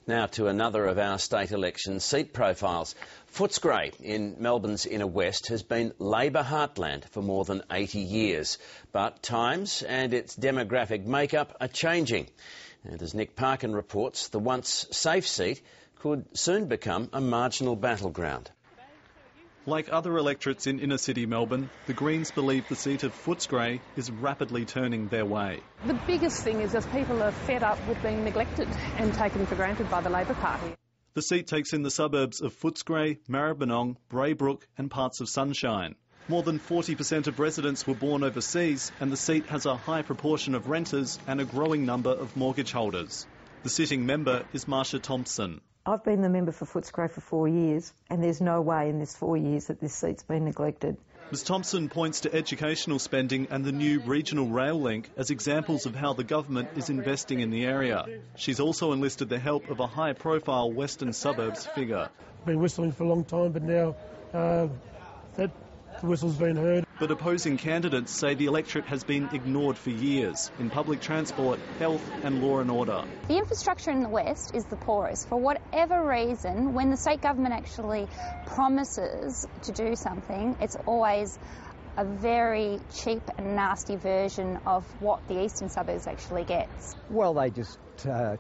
Now to another of our state election seat profiles. Footscray in Melbourne's inner west has been Labor heartland for more than 80 years. But times and its demographic makeup are changing. And as Nick Parkin reports, the once safe seat could soon become a marginal battleground. Like other electorates in inner-city Melbourne, the Greens believe the seat of Footscray is rapidly turning their way. The biggest thing is that people are fed up with being neglected and taken for granted by the Labor Party. The seat takes in the suburbs of Footscray, Maribyrnong, Braybrook and parts of Sunshine. More than 40% of residents were born overseas, and the seat has a high proportion of renters and a growing number of mortgage holders. The sitting member is Marsha Thompson. I've been the member for Footscray for 4 years, and there's no way in this 4 years that this seat's been neglected. Ms Thompson points to educational spending and the new regional rail link as examples of how the government is investing in the area. She's also enlisted the help of a high-profile Western suburbs figure. I've been whistling for a long time, but now that the whistle's been heard. But opposing candidates say the electorate has been ignored for years in public transport, health and law and order. The infrastructure in the West is the poorest. For whatever reason, when the state government actually promises to do something, it's always a very cheap and nasty version of what the eastern suburbs actually gets. Well, they just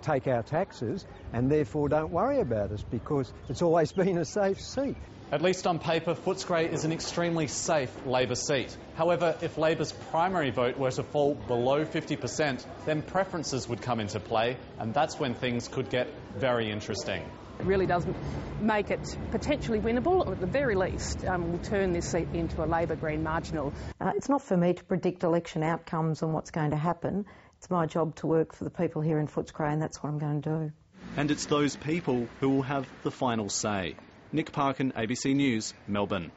take our taxes and therefore don't worry about us because it's always been a safe seat. At least on paper, Footscray is an extremely safe Labor seat. However, if Labor's primary vote were to fall below 50%, then preferences would come into play, and that's when things could get very interesting. It really does make it potentially winnable, or at the very least will turn this seat into a Labor-Green marginal. It's not for me to predict election outcomes and what's going to happen. It's my job to work for the people here in Footscray, and that's what I'm going to do. And it's those people who will have the final say. Nick Parkin, ABC News, Melbourne.